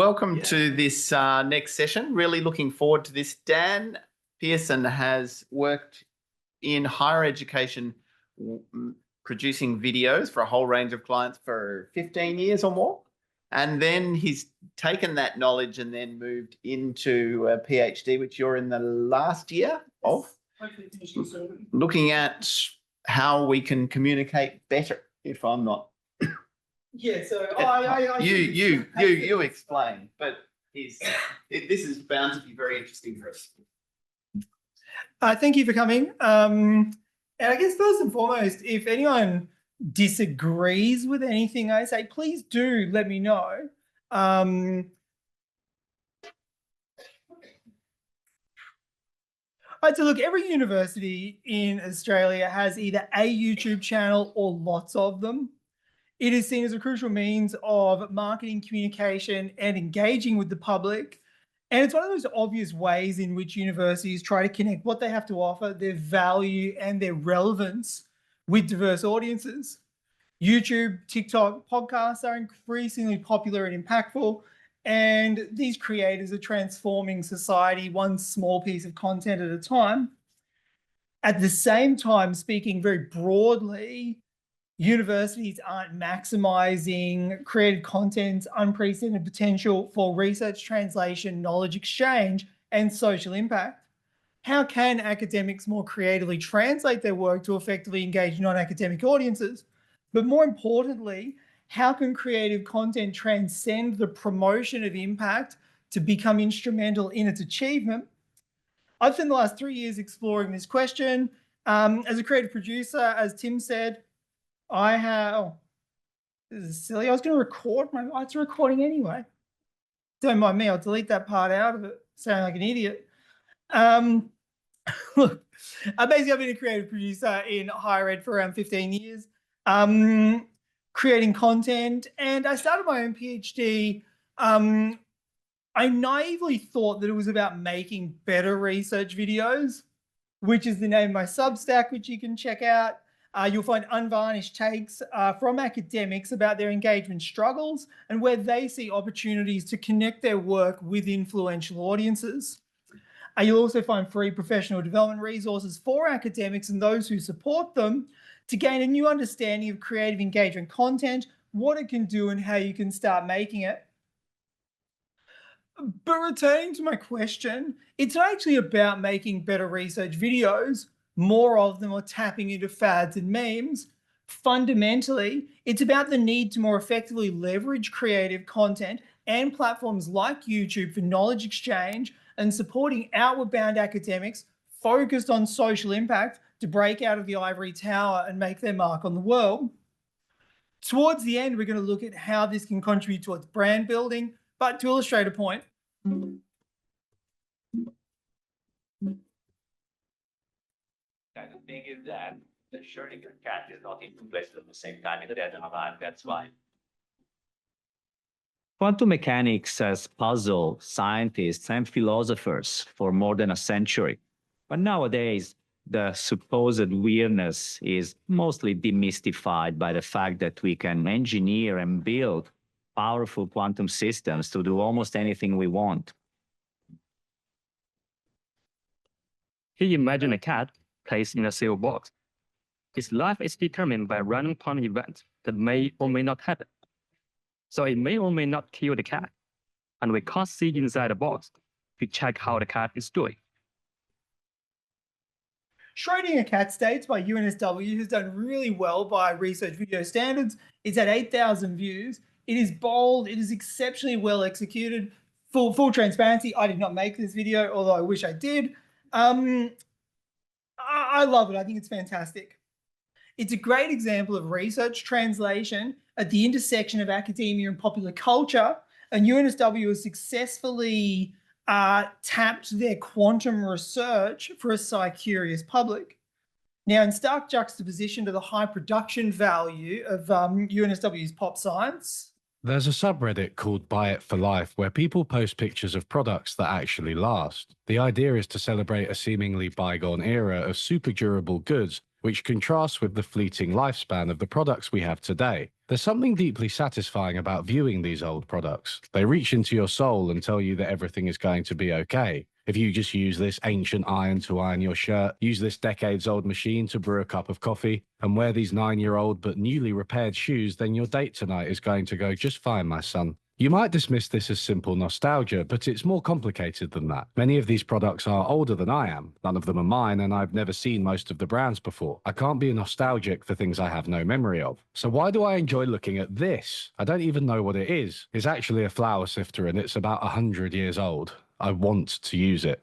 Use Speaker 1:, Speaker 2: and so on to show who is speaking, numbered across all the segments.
Speaker 1: Welcome to this next session. Really looking forward to this. Dan Pearson has worked in higher education, producing videos for a whole range of clients for 15 years or more. And then he's taken that knowledge and then moved into a PhD, which you're in the last year of, looking at how we can communicate better, if I'm not.
Speaker 2: Yeah, so
Speaker 1: you explain, but this is bound to be very interesting for us.
Speaker 2: Thank you for coming. And I guess first and foremost, if anyone disagrees with anything I say, please do let me know. So look, every university in Australia has either a YouTube channel or lots of them. It is seen as a crucial means of marketing, communication, and engaging with the public. And it's one of those obvious ways in which universities try to connect what they have to offer, their value, and their relevance with diverse audiences. YouTube, TikTok, podcasts are increasingly popular and impactful, and these creators are transforming society one small piece of content at a time. At the same time, speaking very broadly, universities aren't maximizing created content's unprecedented potential for research, translation, knowledge exchange, and social impact. How can academics more creatively translate their work to effectively engage non-academic audiences? But more importantly, how can creative content transcend the promotion of impact to become instrumental in its achievement? I've spent the last 3 years exploring this question. As a creative producer, as Tim said, I have, this is silly. I was going to record it's recording anyway. Don't mind me, I'll delete that part out of it, sounding like an idiot. Look, basically I've been a creative producer in higher ed for around 15 years, creating content, and I started my own PhD. I naively thought that it was about making better research videos, which is the name of my Substack, which you can check out. You'll find unvarnished takes from academics about their engagement struggles and where they see opportunities to connect their work with influential audiences. You'll also find free professional development resources for academics and those who support them to gain a new understanding of creative engagement content, what it can do, and how you can start making it. But returning to my question, it's not actually about making better research videos, more of them, or tapping into fads and memes. Fundamentally, it's about the need to more effectively leverage creative content and platforms like YouTube for knowledge exchange and supporting outward-bound academics focused on social impact to break out of the ivory tower and make their mark on the world. Towards the end, we're going to look at how this can contribute towards brand building, but to illustrate a point,
Speaker 3: And the thing is that the Schrödinger cat is not in two places at the same time in the dead alive. That's why. Quantum mechanics has puzzled scientists and philosophers for more than a century. But nowadays, the supposed weirdness is mostly demystified by the fact that we can engineer and build powerful quantum systems to do almost anything we want.
Speaker 4: He imagined a cat placed in a sealed box. Its life is determined by random quantum events that may or may not happen. So it may or may not kill the cat, and we can't see inside the box to check how the cat is doing.
Speaker 2: Schrödinger cat states by UNSW has done really well by research video standards. It's had 8,000 views. It is bold. It is exceptionally well executed. Full transparency, I did not make this video, although I wish I did. I love it. I think it's fantastic. It's a great example of research translation at the intersection of academia and popular culture, and UNSW has successfully tapped their quantum research for a sci-curious public. Now, in stark juxtaposition to the high production value of UNSW's pop science,
Speaker 5: there's a subreddit called Buy It for Life where people post pictures of products that actually last. The idea is to celebrate a seemingly bygone era of super durable goods which contrasts with the fleeting lifespan of the products we have today. There's something deeply satisfying about viewing these old products. They reach into your soul and tell you that everything is going to be okay. If you just use this ancient iron to iron your shirt, use this decades-old machine to brew a cup of coffee, and wear these 9-year-old but newly repaired shoes, then your date tonight is going to go just fine, my son. You might dismiss this as simple nostalgia, but it's more complicated than that. Many of these products are older than I am. None of them are mine, and I've never seen most of the brands before. I can't be nostalgic for things I have no memory of. So why do I enjoy looking at this? I don't even know what it is. It's actually a flour sifter, and it's about 100 years old. I want to use it.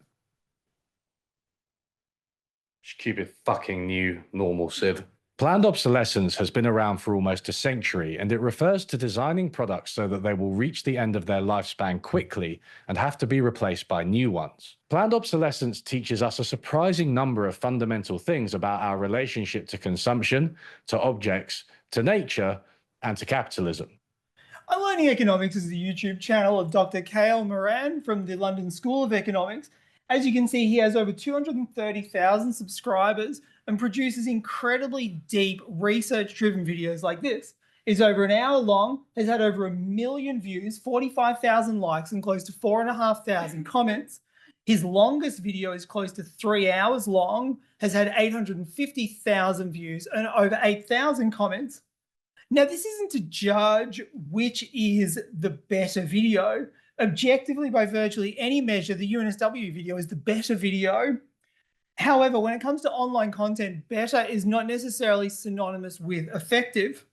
Speaker 5: Stupid fucking new normal sieve. Planned obsolescence has been around for almost a century, and it refers to designing products so that they will reach the end of their lifespan quickly and have to be replaced by new ones. Planned obsolescence teaches us a surprising number of fundamental things about our relationship to consumption, to objects, to nature, and to capitalism.
Speaker 2: Learning Economics is the YouTube channel of Dr. K Moran from the London School of Economics. As you can see, he has over 230,000 subscribers and produces incredibly deep research-driven videos like this. It's over an hour long, has had over 1 million views, 45,000 likes, and close to 4,500 comments. His longest video is close to 3 hours long, has had 850,000 views and over 8,000 comments. Now, this isn't to judge which is the better video. Objectively, by virtually any measure, the UNSW video is the better video. However, when it comes to online content, better is not necessarily synonymous with effective.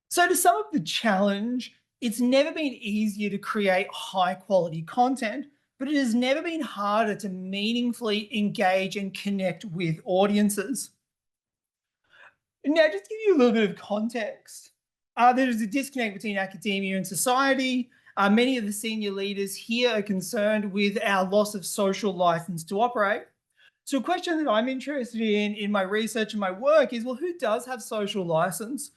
Speaker 2: So to sum up the challenge, it's never been easier to create high quality content, but it has never been harder to meaningfully engage and connect with audiences. Now, just to give you a little bit of context, there is a disconnect between academia and society. Many of the senior leaders here are concerned with our loss of social license to operate. So a question that I'm interested in my research and my work is, well, who does have social license?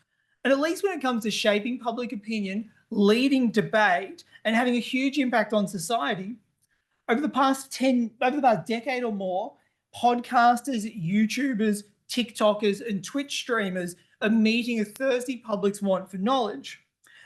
Speaker 2: And at least when it comes to shaping public opinion, leading debate, and having a huge impact on society, over the past decade or more, podcasters, YouTubers, TikTokers, and Twitch streamers are meeting a thirsty public's want for knowledge.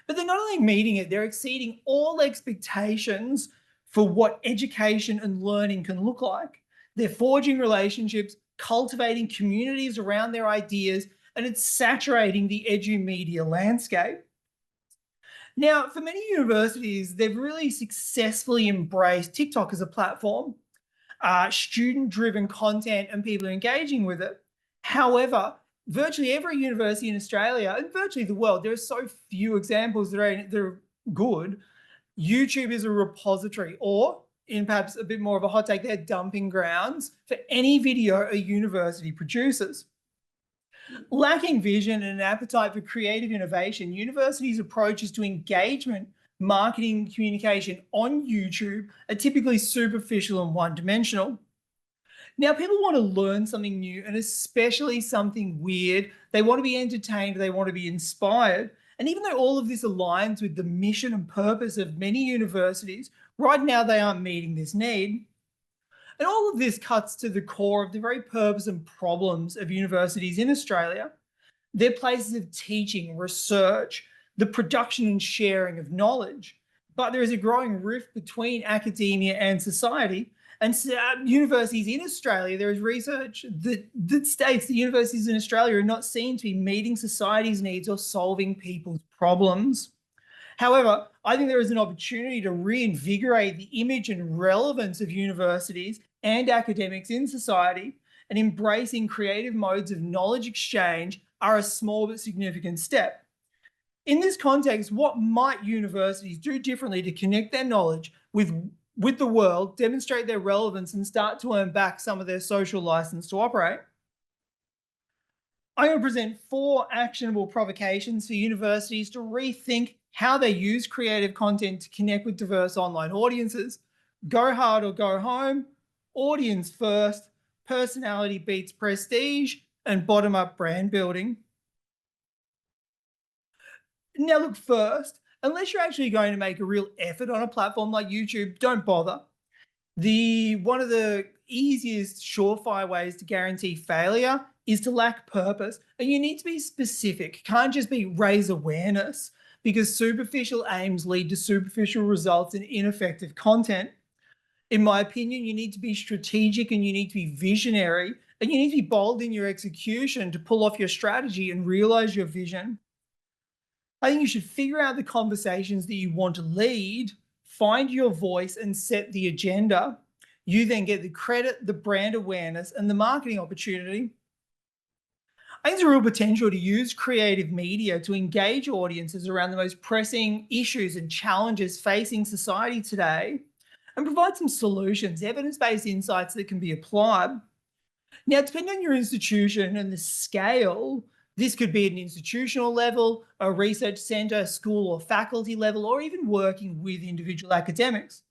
Speaker 2: But they're not only meeting it, they're exceeding all expectations for what education and learning can look like. They're forging relationships, cultivating communities around their ideas, and it's saturating the edu-media landscape. Now, for many universities, they've really successfully embraced TikTok as a platform, student-driven content, and people are engaging with it. However, virtually every university in Australia and virtually the world, there are so few examples that are good. YouTube is a repository, or in perhaps a bit more of a hot take, they're dumping grounds for any video a university produces. Lacking vision and an appetite for creative innovation, universities' approaches to engagement, marketing, and communication on YouTube are typically superficial and one-dimensional. Now, people want to learn something new, and especially something weird. They want to be entertained, they want to be inspired. And even though all of this aligns with the mission and purpose of many universities, right now they aren't meeting this need. And all of this cuts to the core of the very purpose and problems of universities in Australia. They're places of teaching, research, the production and sharing of knowledge. But there is a growing rift between academia and society. And universities in Australia, there is research that states that universities in Australia are not seen to be meeting society's needs or solving people's problems. However, I think there is an opportunity to reinvigorate the image and relevance of universities and academics in society, and embracing creative modes of knowledge exchange are a small but significant step. In this context, what might universities do differently to connect their knowledge with the world, demonstrate their relevance, and start to earn back some of their social license to operate? I'm going to present 4 actionable provocations for universities to rethink how they use creative content to connect with diverse online audiences. Go hard or go home, audience first, personality beats prestige, and bottom-up brand building. Now, look, first, unless you're actually going to make a real effort on a platform like YouTube, don't bother. One of the easiest surefire ways to guarantee failure is to lack purpose. And you need to be specific. It can't just be raise awareness, because superficial aims lead to superficial results and ineffective content. In my opinion, you need to be strategic and you need to be visionary, and you need to be bold in your execution to pull off your strategy and realize your vision. I think you should figure out the conversations that you want to lead, find your voice, and set the agenda. You then get the credit, the brand awareness, and the marketing opportunity. I think there's a real potential to use creative media to engage audiences around the most pressing issues and challenges facing society today, and provide some solutions, evidence-based insights that can be applied. Now, depending on your institution and the scale, this could be at an institutional level, a research center, school or faculty level, or even working with individual academics.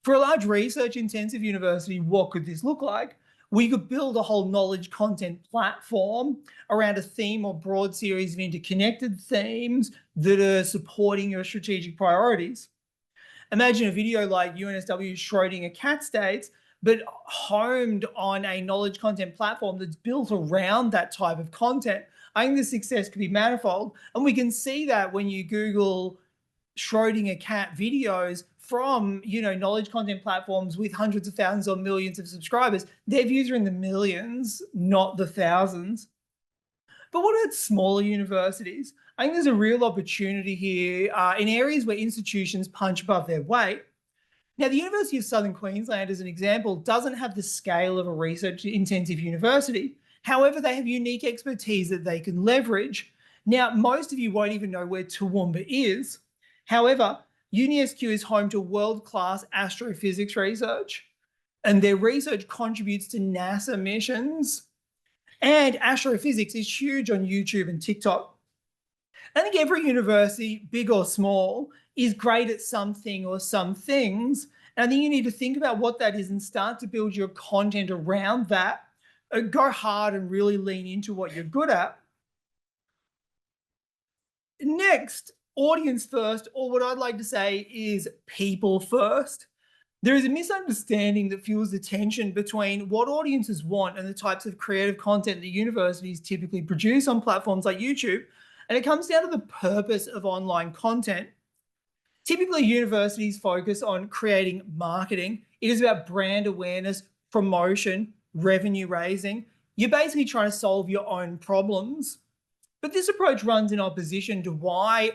Speaker 2: For a large research-intensive university, what could this look like? We could build a whole knowledge content platform around a theme or broad series of interconnected themes that are supporting your strategic priorities. Imagine a video like UNSW's Schrödinger cat states, but homed on a knowledge content platform that's built around that type of content. I think the success could be manifold. And we can see that when you Google Schrödinger cat videos from, knowledge content platforms with hundreds of thousands or millions of subscribers, their views are in the millions, not the thousands. But what about smaller universities? I think there's a real opportunity here in areas where institutions punch above their weight. Now, the University of Southern Queensland, as an example, doesn't have the scale of a research-intensive university. However, they have unique expertise that they can leverage. Now, most of you won't even know where Toowoomba is. However, UniSQ is home to world-class astrophysics research, and their research contributes to NASA missions. And astrophysics is huge on YouTube and TikTok. I think every university, big or small, is great at something or some things. And I think you need to think about what that is and start to build your content around that. Go hard and really lean into what you're good at. Next, audience first, or what I'd like to say is people first. There is a misunderstanding that fuels the tension between what audiences want and the types of creative content that universities typically produce on platforms like YouTube. And it comes down to the purpose of online content. Typically, universities focus on creating marketing. It is about brand awareness, promotion, revenue raising. You're basically trying to solve your own problems. But this approach runs in opposition to why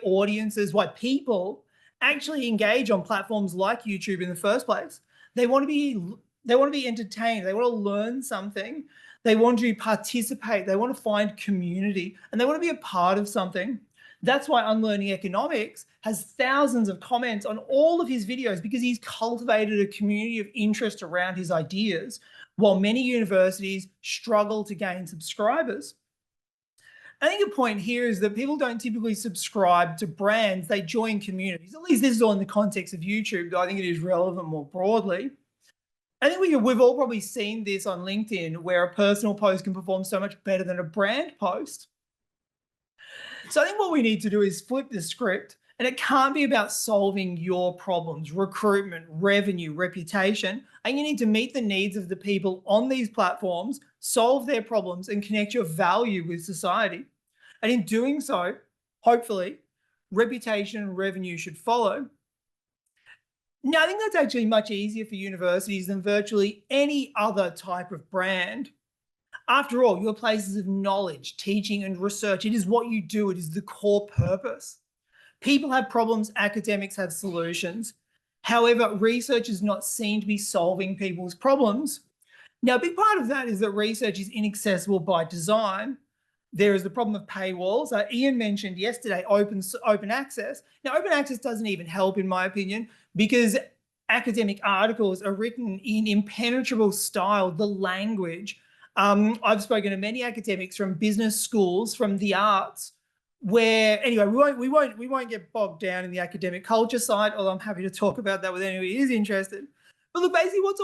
Speaker 2: people actually engage on platforms like YouTube in the first place. They want to be entertained. They want to learn something. They want to participate. They want to find community, and they want to be a part of something. That's why Unlearning Economics has thousands of comments on all of his videos, because he's cultivated a community of interest around his ideas, while many universities struggle to gain subscribers. I think a point here is that people don't typically subscribe to brands, they join communities. At least this is all in the context of YouTube, though I think it is relevant more broadly. I think we've all probably seen this on LinkedIn, where a personal post can perform so much better than a brand post. So I think what we need to do is flip the script, and it can't be about solving your problems, recruitment, revenue, reputation. And you need to meet the needs of the people on these platforms, solve their problems, and connect your value with society. And in doing so, hopefully, reputation and revenue should follow. Now, I think that's actually much easier for universities than virtually any other type of brand. After all, you're places of knowledge, teaching, and research. It is what you do. It is the core purpose. People have problems, academics have solutions. However, research is not seen to be solving people's problems. Now, a big part of that is that research is inaccessible by design. There is the problem of paywalls. Ian mentioned yesterday open access. Now, open access doesn't even help, in my opinion, because academic articles are written in impenetrable style, the language. I've spoken to many academics from business schools, from the arts, where, anyway, we won't get bogged down in the academic culture side, although I'm happy to talk about that with anyone who is interested. But look, basically what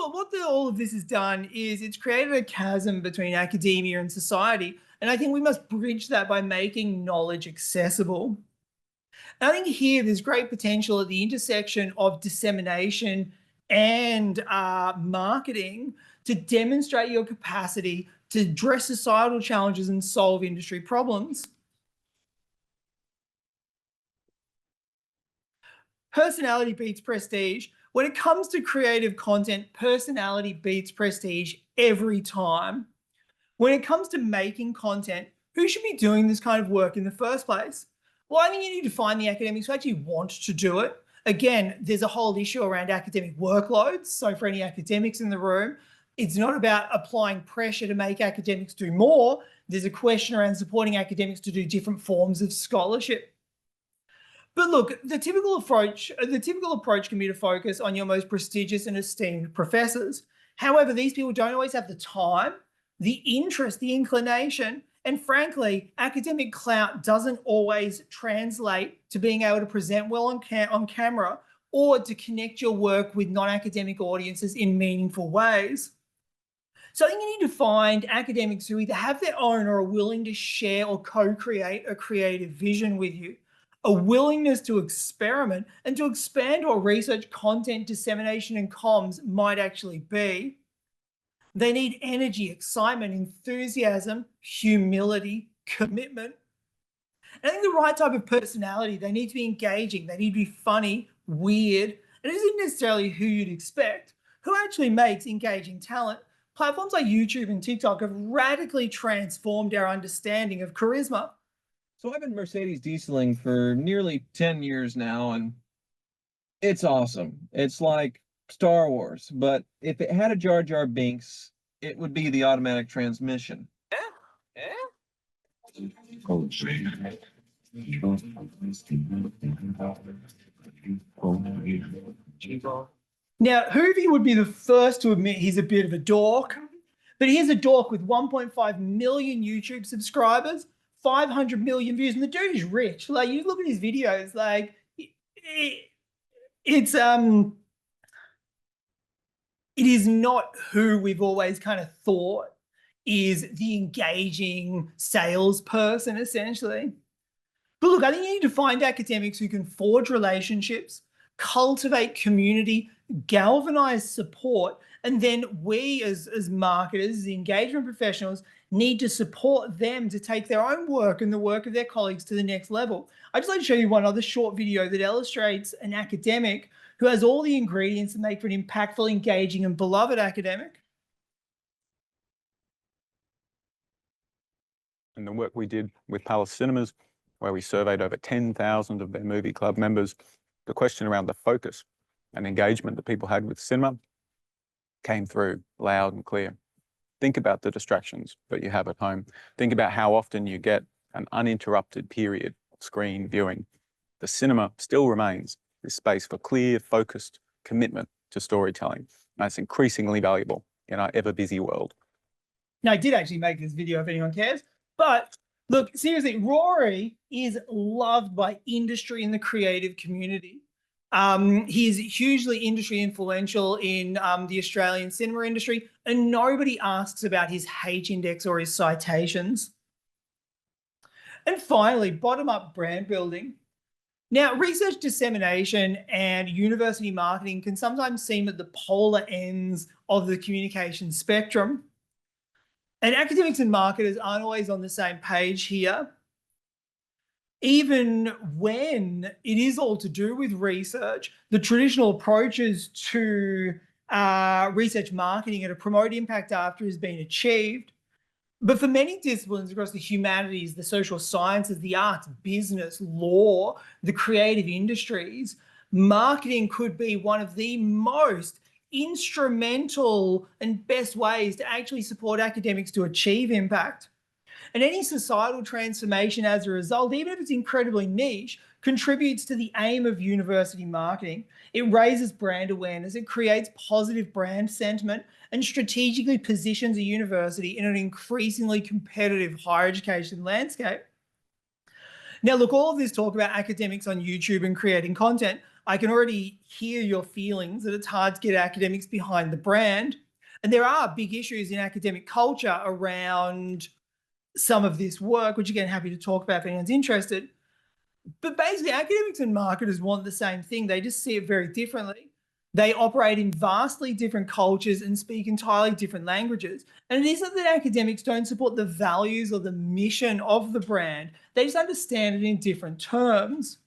Speaker 2: all of this has done is it's created a chasm between academia and society. And I think we must bridge that by making knowledge accessible. And I think here there's great potential at the intersection of dissemination and marketing to demonstrate your capacity to address societal challenges and solve industry problems. Personality beats prestige. When it comes to creative content, personality beats prestige every time. When it comes to making content, who should be doing this kind of work in the first place? Well, I think you need to find the academics who actually want to do it. Again, there's a whole issue around academic workloads. So for any academics in the room, it's not about applying pressure to make academics do more. There's a question around supporting academics to do different forms of scholarship. But look, the typical approach can be to focus on your most prestigious and esteemed professors. However, these people don't always have the time, the interest, the inclination, and frankly, academic clout doesn't always translate to being able to present well on camera or to connect your work with non-academic audiences in meaningful ways. So I think you need to find academics who either have their own or are willing to share or co-create a creative vision with you, a willingness to experiment and to expand what research, content, dissemination, and comms might actually be. They need energy, excitement, enthusiasm, humility, commitment. And I think the right type of personality, they need to be engaging, they need to be funny, weird, and it isn't necessarily who you'd expect. Who actually makes engaging talent? Platforms like YouTube and TikTok have radically transformed our understanding of charisma.
Speaker 6: So I've been Mercedes dieseling for nearly 10 years now, and it's awesome. It's like Star Wars, but if it had a Jar Jar Binks, it would be the automatic transmission.
Speaker 2: Now, Hoovy would be the first to admit he's a bit of a dork, but here's a dork with 1.5 million YouTube subscribers, 500 million views, and the dude is rich. Like, you look at his videos, like, it is not who we've always kind of thought is the engaging salesperson, essentially. But look, I think you need to find academics who can forge relationships, cultivate community, galvanize support, and then we as marketers, the engagement professionals, need to support them to take their own work and the work of their colleagues to the next level. I'd just like to show you one other short video that illustrates an academic who has all the ingredients to make for an impactful, engaging, and beloved academic.
Speaker 7: And the work we did with Palace Cinemas, where we surveyed over 10,000 of their movie club members, the question around the focus and engagement that people had with cinema came through loud and clear. Think about the distractions that you have at home. Think about how often you get an uninterrupted period of screen viewing. The cinema still remains this space for clear, focused commitment to storytelling. And it's increasingly valuable in our ever busy world.
Speaker 2: Now, I did actually make this video if anyone cares, but look, seriously, Rory is loved by industry and the creative community. He is hugely industry influential in the Australian cinema industry, and nobody asks about his H index or his citations. And finally, bottom-up brand building. Now, research dissemination and university marketing can sometimes seem at the polar ends of the communication spectrum. And academics and marketers aren't always on the same page here. Even when it is all to do with research, the traditional approaches to research marketing and to promote impact after has been achieved. But for many disciplines across the humanities, the social sciences, the arts, business, law, the creative industries, marketing could be one of the most instrumental and best ways to actually support academics to achieve impact. And any societal transformation as a result, even if it's incredibly niche, contributes to the aim of university marketing. It raises brand awareness, it creates positive brand sentiment, and strategically positions a university in an increasingly competitive higher education landscape. Now, look, all of this talk about academics on YouTube and creating content, I can already hear your feelings that it's hard to get academics behind the brand. And there are big issues in academic culture around some of this work, which again, happy to talk about if anyone's interested. But basically, academics and marketers want the same thing. They just see it very differently. They operate in vastly different cultures and speak entirely different languages. And it isn't that academics don't support the values or the mission of the brand, they just understand it in different terms.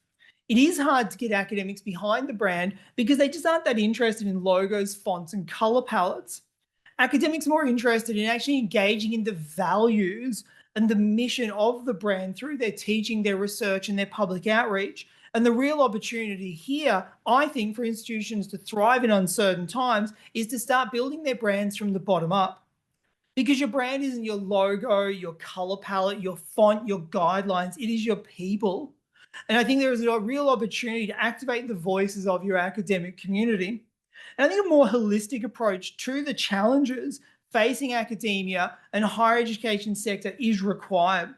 Speaker 2: It is hard to get academics behind the brand because they just aren't that interested in logos, fonts, and color palettes. Academics are more interested in actually engaging in the values and the mission of the brand through their teaching, their research, and their public outreach. And the real opportunity here, I think, for institutions to thrive in uncertain times is to start building their brands from the bottom up. Because your brand isn't your logo, your color palette, your font, your guidelines, it is your people. And I think there is a real opportunity to activate the voices of your academic community. And I think a more holistic approach to the challenges facing academia and higher education sector is required.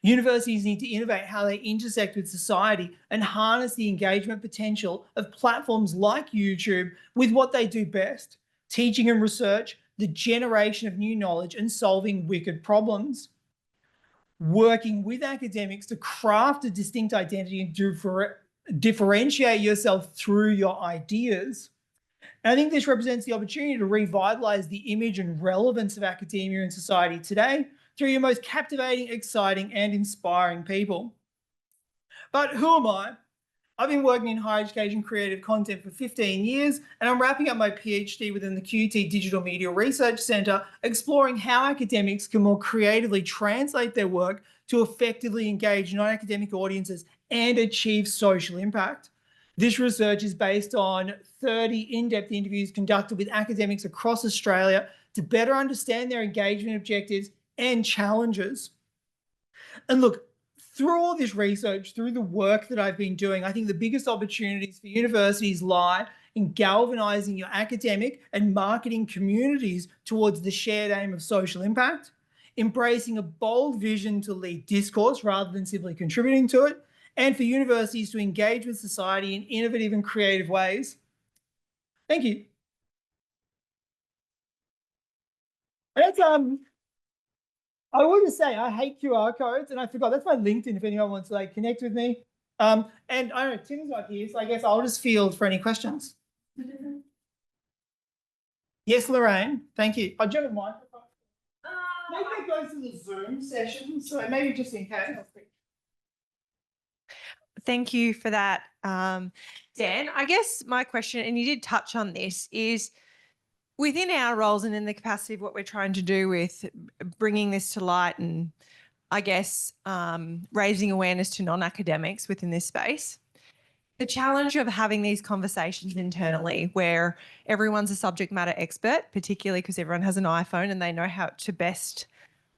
Speaker 2: Universities need to innovate how they intersect with society and harness the engagement potential of platforms like YouTube with what they do best, teaching and research, the generation of new knowledge, and solving wicked problems. Working with academics to craft a distinct identity and differentiate yourself through your ideas. And I think this represents the opportunity to revitalize the image and relevance of academia in society today through your most captivating, exciting, and inspiring people. But who am I? I've been working in higher education creative content for 15 years, and I'm wrapping up my PhD within the QT Digital Media Research Centre, exploring how academics can more creatively translate their work to effectively engage non-academic audiences and achieve social impact. This research is based on 30 in-depth interviews conducted with academics across Australia to better understand their engagement objectives and challenges. And look, through all this research, through the work that I've been doing, I think the biggest opportunities for universities lie in galvanizing your academic and marketing communities towards the shared aim of social impact, embracing a bold vision to lead discourse rather than simply contributing to it, and for universities to engage with society in innovative and creative ways. Thank you. That's I want to say I hate QR codes, and I forgot that's my LinkedIn if anyone wants to like connect with me. And I don't know, Tim's not here, so I guess I'll just field for any questions. Yes, Lorraine, thank you. Oh, do you have a microphone? Maybe that goes to the Zoom session, so maybe just in case.
Speaker 8: Thank you for that, Dan. I guess my question, and you did touch on this, is within our roles and in the capacity of what we're trying to do with bringing this to light and I guess raising awareness to non-academics within this space, the challenge of having these conversations internally where everyone's a subject matter expert, particularly because everyone has an iPhone and they know how to best,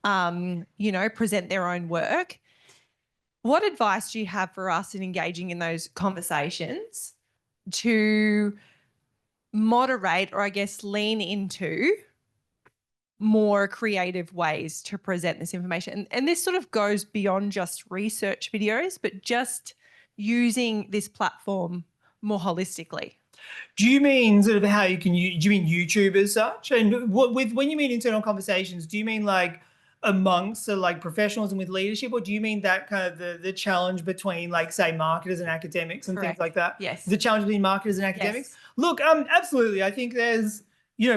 Speaker 8: present their own work. What advice do you have for us in engaging in those conversations to moderate or I guess lean into more creative ways to present this information? And this sort of goes beyond just research videos, but just using this platform more holistically.
Speaker 2: Do you mean sort of how you can use, do you mean YouTube as such? And when you mean internal conversations, do you mean like amongst like professionals and with leadership, or do you mean that kind of the challenge between like say marketers and academics and
Speaker 8: Correct.
Speaker 2: things like that?
Speaker 8: Yes.
Speaker 2: The challenge between marketers and academics?
Speaker 8: Yes.
Speaker 2: Look, absolutely. I think there's,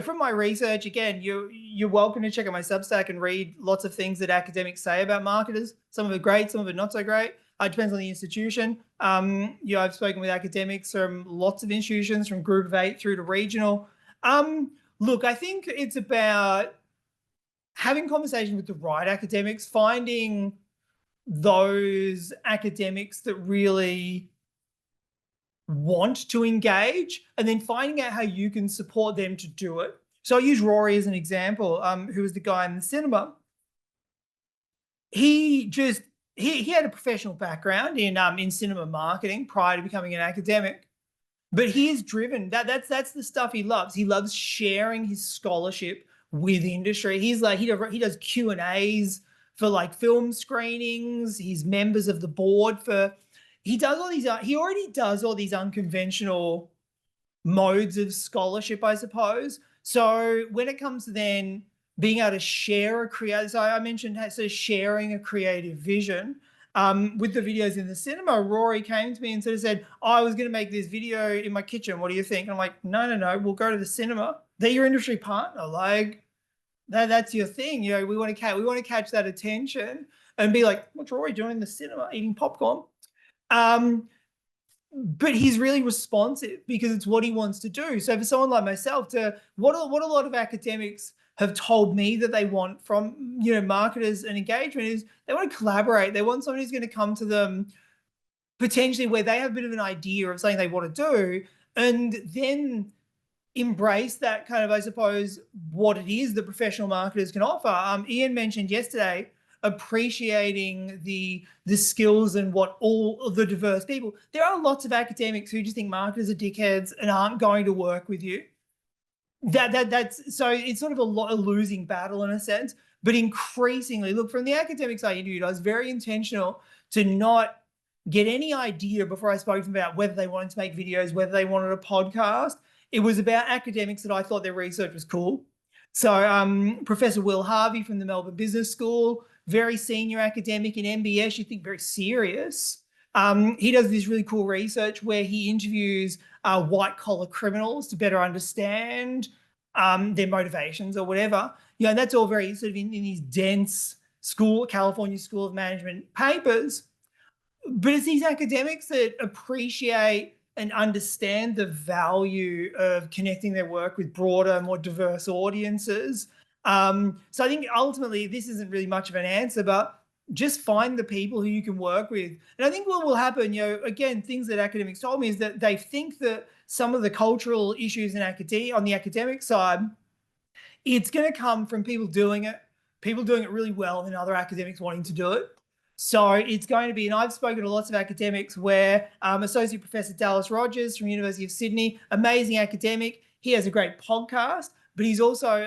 Speaker 2: from my research, again, you're welcome to check out my Substack and read lots of things that academics say about marketers. Some of it great, some of it not so great. It depends on the institution. I've spoken with academics from lots of institutions, from Group of 8 through to regional. Look, I think it's about having conversations with the right academics, finding those academics that really want to engage, and then finding out how you can support them to do it. So I use Rory as an example, who was the guy in the cinema. He had a professional background in cinema marketing prior to becoming an academic, but he is driven. That's the stuff he loves. He loves sharing his scholarship with industry. He's like, he does Q&As for like film screenings. He's members of the board he already does all these unconventional modes of scholarship, I suppose. So when it comes to then being able to share so I mentioned sharing a creative vision. with the videos in the cinema, Rory came to me and sort of said, I was going to make this video in my kitchen. What do you think? And I'm like, no, we'll go to the cinema. They're your industry partner. Like that's your thing. You know, we want to catch that attention and be like, what's Rory doing in the cinema eating popcorn? But he's really responsive because it's what he wants to do. So for someone like myself, what a lot of academics have told me that they want from, you know, marketers and engagement is they want to collaborate. They want someone who's going to come to them potentially where they have a bit of an idea of something they want to do, and then embrace that kind of, I suppose, what it is that professional marketers can offer. Ian mentioned yesterday appreciating the skills and what all of the diverse people. There are lots of academics who just think marketers are dickheads and aren't going to work with you. That's so it's sort of a losing battle in a sense. But increasingly, look, from the academics I interviewed, I was very intentional to not get any idea before I spoke to them about whether they wanted to make videos, whether they wanted a podcast. It was about academics that I thought their research was cool. So Professor Will Harvey from the Melbourne Business School, very senior academic in MBS, you think very serious. He does this really cool research where he interviews white collar criminals to better understand their motivations or whatever. You know, that's all very sort of in these dense California School of Management papers. But it's these academics that appreciate and understand the value of connecting their work with broader, more diverse audiences. So I think ultimately this isn't really much of an answer, but just find the people who you can work with. And I think what will happen, you know, again, things that academics told me is that they think that some of the cultural issues in academia, on the academic side, it's going to come from people doing it really well, and other academics wanting to do it. So it's going to be, and I've spoken to lots of academics where Associate Professor Dallas Rogers from University of Sydney, amazing academic. He has a great podcast, but he's also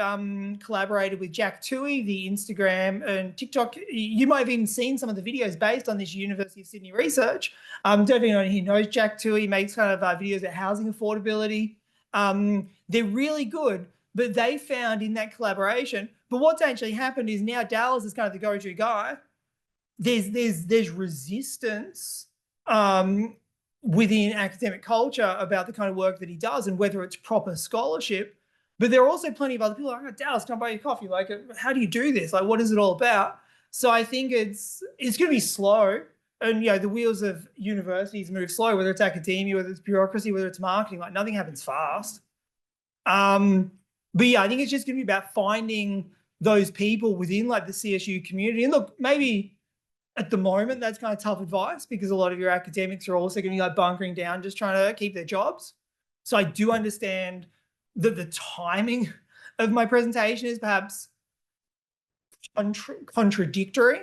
Speaker 2: collaborated with Jack Toohey, the Instagram and TikTok. You might have even seen some of the videos based on this University of Sydney research. Don't even know he knows Jack Toohey. He makes kind of videos about housing affordability. They're really good, but they found in that collaboration. But what's actually happened is now Dallas is kind of the go-to guy. There's resistance within academic culture about the kind of work that he does and whether it's proper scholarship. But there are also plenty of other people like, oh, Dallas, can I buy you coffee? Like, how do you do this? Like, what is it all about? So I think it's going to be slow. And, you know, the wheels of universities move slow, whether it's academia, whether it's bureaucracy, whether it's marketing, like nothing happens fast. But yeah, I think it's just going to be about finding those people within like the CSU community. And look, maybe at the moment, that's kind of tough advice because a lot of your academics are also going to be like bunkering down, just trying to keep their jobs. So I do understand that the timing of my presentation is perhaps contradictory,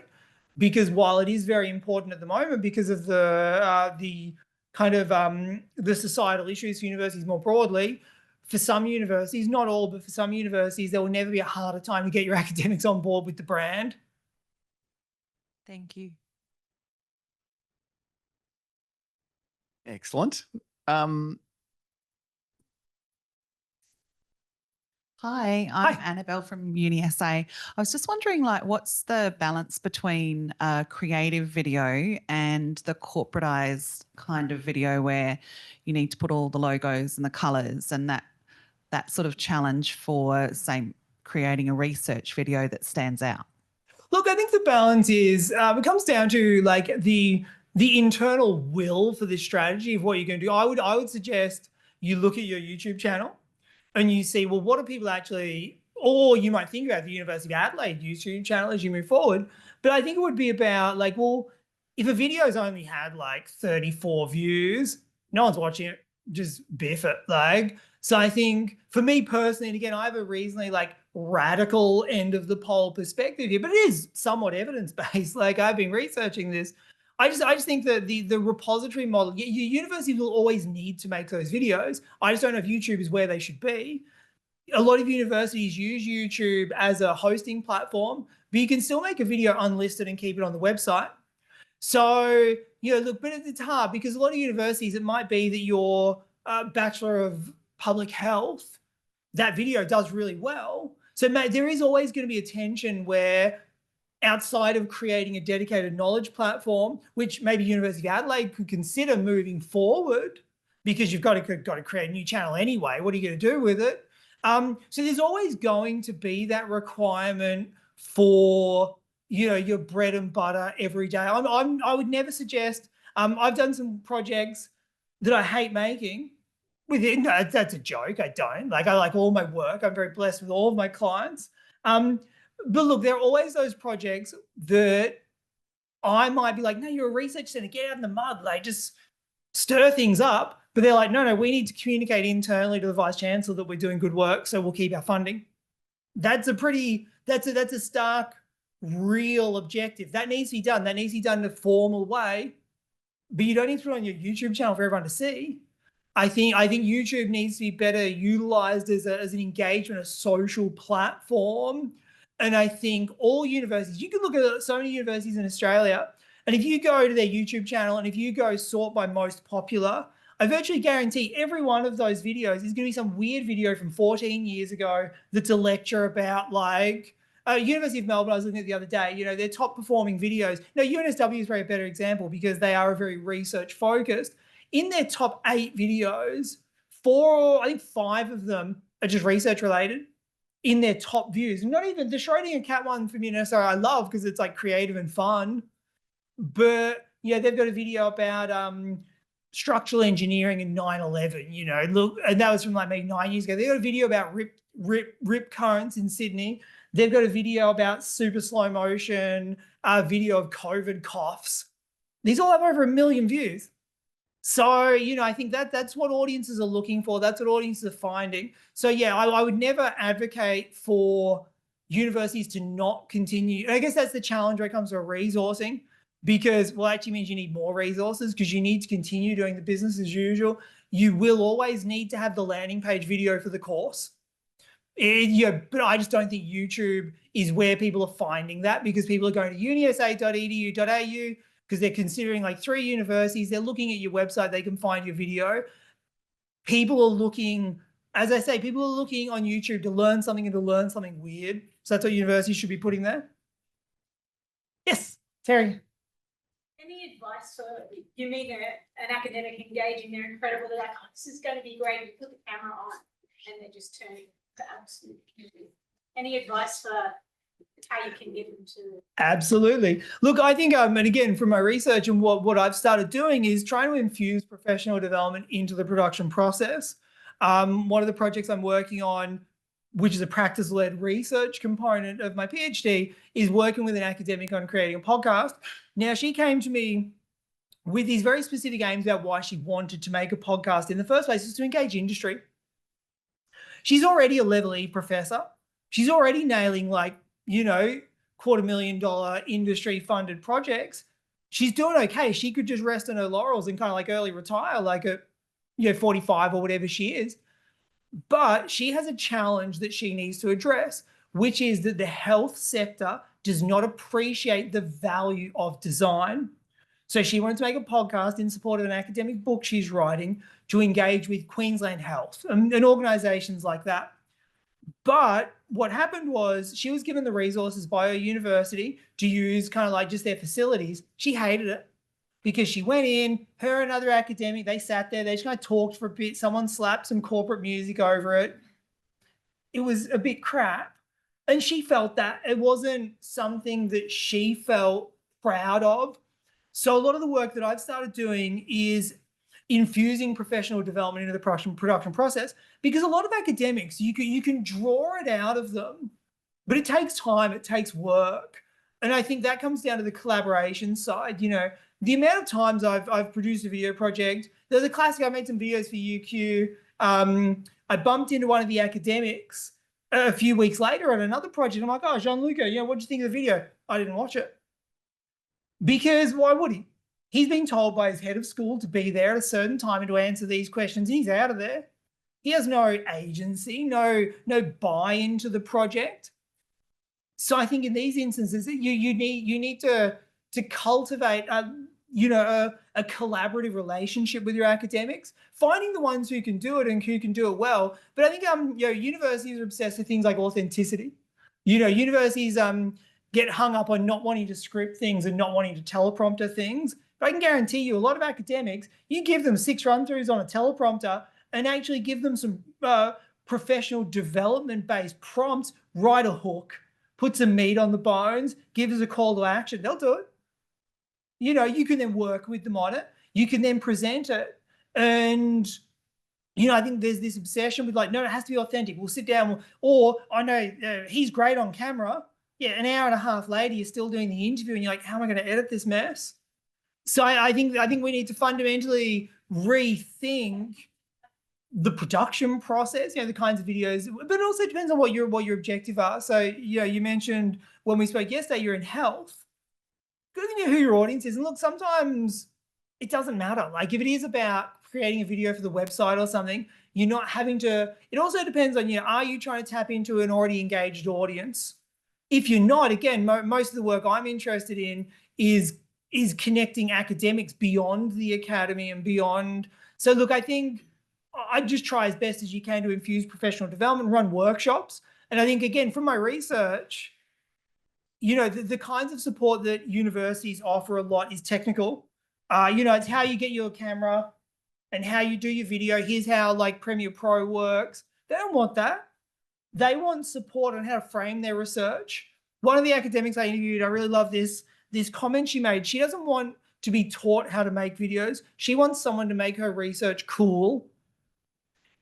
Speaker 2: because while it is very important at the moment because of the kind of the societal issues for universities more broadly, for some universities, not all, but for some universities, there will never be a harder time to get your academics on board with the brand.
Speaker 8: Thank you.
Speaker 1: Excellent.
Speaker 9: Hi, I'm Annabelle from UniSA. I was just wondering, like, what's the balance between creative video and the corporatized kind of video where you need to put all the logos and the colours and that sort of challenge for, say, creating a research video that stands out?
Speaker 2: Look, I think the balance is it comes down to like the internal will for this strategy of what you're going to do. I would suggest you look at your YouTube channel and you see, well, what are people actually, or you might think about the University of Adelaide YouTube channel as you move forward. But I think it would be about like, well, if a video's only had like 34 views, no one's watching it, just biff it. Like, so I think for me personally, and again, I have a reasonably like radical end of the poll perspective here, but it is somewhat evidence-based. Like I've been researching this. I just think that the repository model, your university will always need to make those videos. I just don't know if YouTube is where they should be. A lot of universities use YouTube as a hosting platform, but you can still make a video unlisted and keep it on the website. So, you know, look, but it's hard because a lot of universities, it might be that your Bachelor of Public Health, that video does really well. So there is always going to be a tension where outside of creating a dedicated knowledge platform, which maybe University of Adelaide could consider moving forward, because you've got to create a new channel anyway. What are you going to do with it? So there's always going to be that requirement for, you know, your bread and butter every day. I would never suggest. I've done some projects that I hate making. No, that's a joke. I don't. Like, I like all my work. I'm very blessed with all of my clients. But look, there are always those projects that I might be like, no, you're a research center, get out in the mud, like just stir things up. But they're like, no, we need to communicate internally to the vice chancellor that we're doing good work, so we'll keep our funding. That's a stark, real objective. That needs to be done. That needs to be done in a formal way. But you don't need to put it on your YouTube channel for everyone to see. I think YouTube needs to be better utilized as an engagement, a social platform. And I think all universities, you can look at so many universities in Australia, and if you go to their YouTube channel and if you go sort by most popular, I virtually guarantee every one of those videos is going to be some weird video from 14 years ago that's a lecture about, like, University of Melbourne, I was looking at the other day, you know, their top performing videos. Now, UNSW is probably a better example because they are very research focused. In their top 8 videos, 5 of them are just research related in their top views. Not even the Schrodinger cat one from UNSW I love because it's like creative and fun. But yeah, they've got a video about structural engineering in 9/11, you know, look, and that was from like maybe 9 years ago. They've got a video about rip currents in Sydney. They've got a video about super slow motion, video of COVID coughs. These all have over 1 million views. So, you know, I think that's what audiences are looking for. That's what audiences are finding. So yeah, I would never advocate for universities to not continue. And I guess that's the challenge when it comes to resourcing, because, well, actually means you need more resources because you need to continue doing the business as usual. You will always need to have the landing page video for the course. But I just don't think YouTube is where people are finding that, because people are going to unisa.edu.au because they're considering like 3 universities. They're looking at your website. They can find your video. People are looking, as I say, people are looking on YouTube to learn something and to learn something weird. So that's what universities should be putting there. Yes, Terry.
Speaker 10: Any advice for you meet an academic engaging, they're incredible, they're like, oh, this is going to be great, you put the camera on and they're just turning to absolute beauty. Any advice for how you can get them to? Absolutely.
Speaker 2: Look, I think, and again, from my research and what I've started doing is trying to infuse professional development into the production process. One of the projects I'm working on, which is a practice-led research component of my PhD, is working with an academic on creating a podcast. Now, she came to me with these very specific aims about why she wanted to make a podcast in the first place, is to engage industry. She's already a level E professor. She's already nailing, like, you know, $250,000 industry-funded projects. She's doing okay. She could just rest on her laurels and kind of like early retire, like at, you know, 45 or whatever she is. But she has a challenge that she needs to address, which is that the health sector does not appreciate the value of design. So she wanted to make a podcast in support of an academic book she's writing to engage with Queensland Health and organisations like that. But what happened was she was given the resources by her university to use kind of like just their facilities. She hated it because she went in, her and another academic, they sat there, they just kind of talked for a bit. Someone slapped some corporate music over it. It was a bit crap. And she felt that it wasn't something that she felt proud of. So a lot of the work that I've started doing is infusing professional development into the production process, because a lot of academics, you can draw it out of them, but it takes time, it takes work. And I think that comes down to the collaboration side. You know, the amount of times I've produced a video project, there's a classic, I made some videos for UQ. I bumped into one of the academics a few weeks later at another project. I'm like, oh, Gianluca, you know, what do you think of the video? I didn't watch it. Because why would he? He's been told by his head of school to be there at a certain time and to answer these questions, and he's out of there. He has no agency, no buy-in to the project. So I think in these instances, you need to cultivate a collaborative relationship with your academics, finding the ones who can do it and who can do it well. But I think universities are obsessed with things like authenticity. You know, universities get hung up on not wanting to script things and not wanting to teleprompter things. But I can guarantee you a lot of academics, you give them 6 run-throughs on a teleprompter and actually give them some professional development-based prompts, write a hook, put some meat on the bones, give us a call to action. They'll do it. You know, you can then work with them on it. You can then present it. And, you know, I think there's this obsession with like, no, it has to be authentic. We'll sit down. Or I know he's great on camera. Yeah, an hour and a half later, you're still doing the interview and you're like, how am I going to edit this mess? So I think we need to fundamentally rethink the production process, you know, the kinds of videos, but it also depends on what your objective are. So, you know, you mentioned when we spoke yesterday, you're in health. Good to know who your audience is. And look, sometimes it doesn't matter. Like if it is about creating a video for the website or something, you're not having to, it also depends on, you know, are you trying to tap into an already engaged audience? If you're not, again, most of the work I'm interested in is connecting academics beyond the academy and beyond. So look, I think I just try as best as you can to infuse professional development, run workshops. And I think, again, from my research, you know, the kinds of support that universities offer a lot is technical. You know, it's how you get your camera and how you do your video. Here's how like Premiere Pro works. They don't want that. They want support on how to frame their research. One of the academics I interviewed, I really love this comment she made. She doesn't want to be taught how to make videos. She wants someone to make her research cool.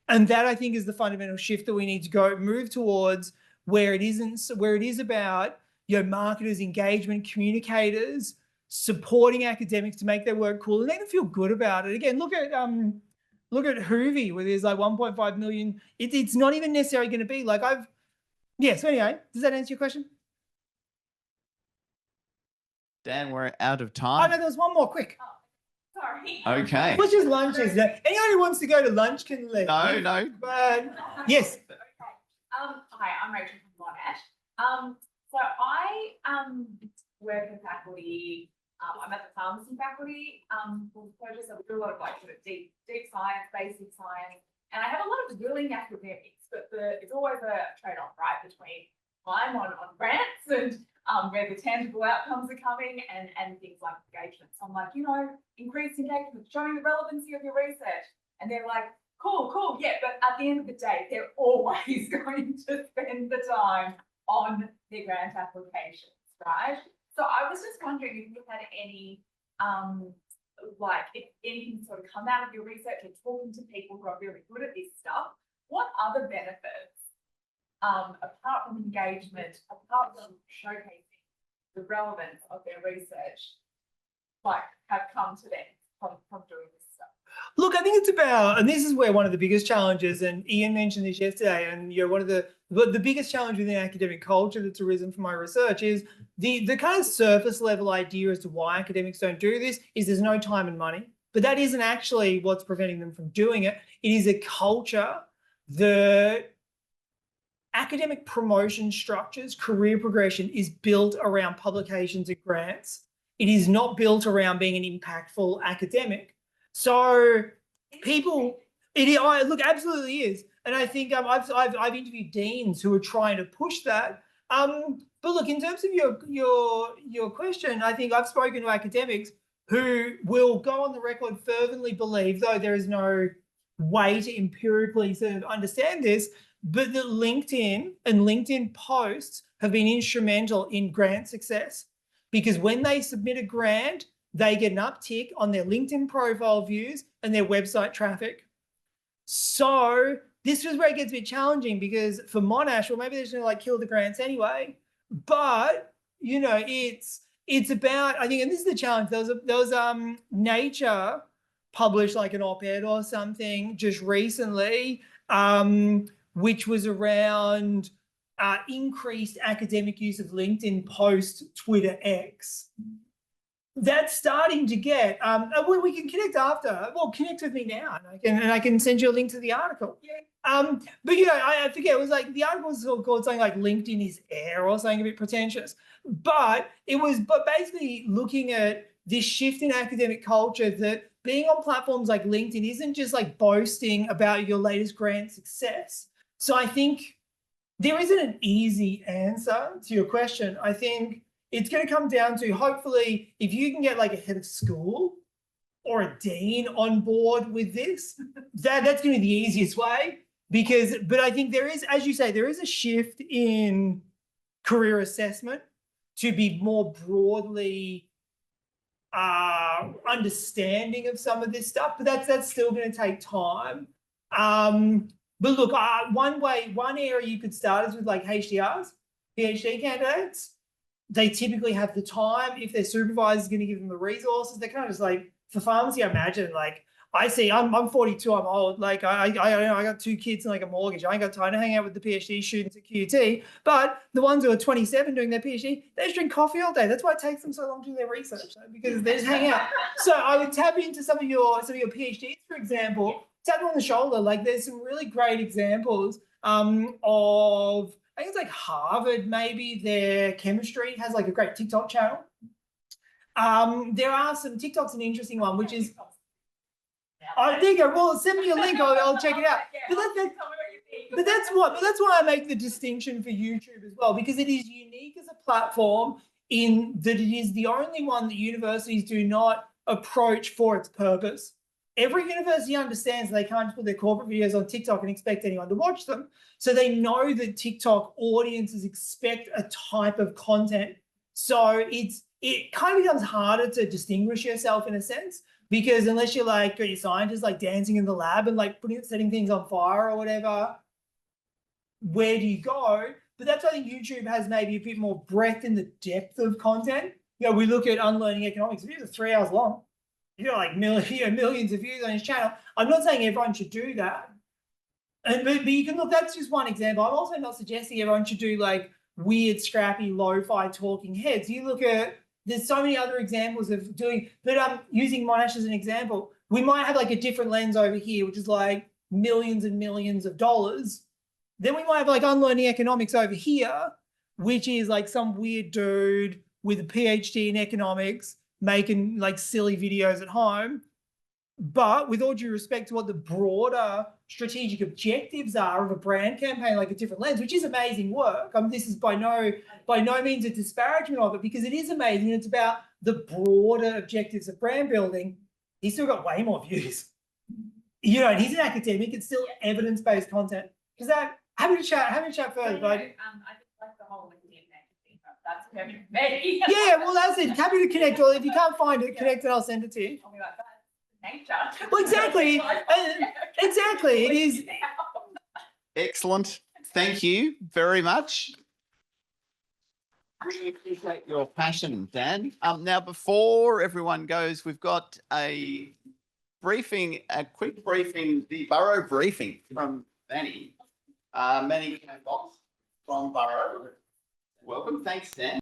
Speaker 2: And that I think is the fundamental shift that we need to move towards, where it is about, you know, marketers, engagement, communicators, supporting academics to make their work cool and make them feel good about it. Again, look at Hoovy, where there's like 1.5 million. It's not even necessarily going to be like so anyway, does that answer your question?
Speaker 1: Dan, we're out of
Speaker 2: Oh
Speaker 1: time.
Speaker 2: no, there was one more, quick.
Speaker 10: Sorry.
Speaker 1: Okay.
Speaker 2: Which is lunch, isn't it? Anyone who wants to go to lunch can leave.
Speaker 1: No.
Speaker 2: But yes.
Speaker 10: Okay. Hi, I'm Rachel from Monash. So I work in faculty. I'm at the pharmacy faculty. So we do a lot of like sort of deep science, basic science, and I have a lot of drilling academics, but it's always a trade-off, right, between time on grants and where the tangible outcomes are coming and things like engagement. So I'm like, you know, increased engagement, showing the relevancy of your research. And they're like, cool, yeah, but at the end of the day, they're always going to spend the time on their grant applications, right? So I was just wondering if you had any, like if anything sort of come out of your research or talking to people who are really good at this stuff, what other benefits, apart from engagement, apart from showcasing the relevance of their research, like have come to them from doing this stuff?
Speaker 2: Look, I think it's about, and this is where one of the biggest challenges, and Ian mentioned this yesterday, and you know, one of the biggest challenge within academic culture that's arisen from my research is the kind of surface level idea as to why academics don't do this is there's no time and money. But that isn't actually what's preventing them from doing it. It is a culture that academic promotion structures, career progression is built around publications and grants. It is not built around being an impactful academic. So people, look, absolutely is. And I think I've interviewed deans who are trying to push that. But look, in terms of your question, I think I've spoken to academics who will go on the record fervently believe, though there is no way to empirically sort of understand this, but that LinkedIn and LinkedIn posts have been instrumental in grant success, because when they submit a grant, they get an uptick on their LinkedIn profile views and their website traffic. So this is where it gets a bit challenging, because for Monash, well, maybe they're just gonna like kill the grants anyway. But you know, it's about, I think, and this is the challenge. There was Nature published like an op-ed or something just recently, which was around increased academic use of LinkedIn post Twitter X. That's starting to get, we can connect after. Well, connect with me now, and I can send you a link to the article. Yeah. But you know, I forget, it was like, the article was called something like LinkedIn is air or something a bit pretentious. But it was basically looking at this shift in academic culture, that being on platforms like LinkedIn isn't just like boasting about your latest grant success. So I think there isn't an easy answer to your question. I think it's going to come down to, hopefully, if you can get like a head of school or a dean on board with this, that's going to be the easiest way. But I think there is, as you say, there is a shift in career assessment to be more broadly understanding of some of this stuff, but that's still going to take time. But look, one area you could start is with like HDRs, PhD candidates. They typically have the time. If their supervisor is going to give them the resources, they're kind of just like, for pharmacy, I imagine, like, I see, I'm 42, I'm old. Like, I got 2 kids and like a mortgage. I ain't got time to hang out with the PhD students at QT. But the ones who are 27 doing their PhD, they just drink coffee all day. That's why it takes them so long to do their research, because they just hang out. So I would tap into some of your PhDs, for example, tap them on the shoulder. Like, there's some really great examples of, I think it's like Harvard, maybe their chemistry has like a great TikTok channel. There are some, TikTok's an interesting one, which is, I think, well, send me a link, I'll check it out. But that's why I make the distinction for YouTube as well, because it is unique as a platform in that it is the only one that universities do not approach for its purpose. Every university understands they can't just put their corporate videos on TikTok and expect anyone to watch them. So they know that TikTok audiences expect a type of content. So it kind of becomes harder to distinguish yourself in a sense, because unless you're like got your scientists like dancing in the lab and like setting things on fire or whatever, where do you go? But that's why I think YouTube has maybe a bit more breadth in the depth of content. You know, we look at Unlearning Economics. Videos are 3 hours long. You got like millions of views on his channel. I'm not saying everyone should do that. But you can look, that's just one example. I'm also not suggesting everyone should do like weird, scrappy, lo-fi talking heads. You look at, there's so many other examples of doing, but using Monash as an example, we might have like a different lens over here, which is like millions and millions of dollars. Then we might have like Unlearning Economics over here, which is like some weird dude with a PhD in economics making like silly videos at home. But with all due respect to what the broader strategic objectives are of a brand campaign, like a different lens, which is amazing work. This is by no means a disparagement of it, because it is amazing. It's about the broader objectives of brand building. He's still got way more views. You know, and he's an academic. It's still evidence-based content. Because happy to chat further. But
Speaker 10: I just like the whole LinkedIn thing. That's perfect for me.
Speaker 2: yeah, well, that's it. Happy to connect. Well, if you can't find it, connect and I'll send it to you.
Speaker 10: I'll be like, that's nature.
Speaker 2: Well, exactly. Exactly. It is.
Speaker 1: Excellent. Thank you very much. Really appreciate your passion, Dan. Now, before everyone goes, we've got a quick briefing, the Borough briefing from Manny. Manny Box from Borough. Welcome. Thanks, Dan.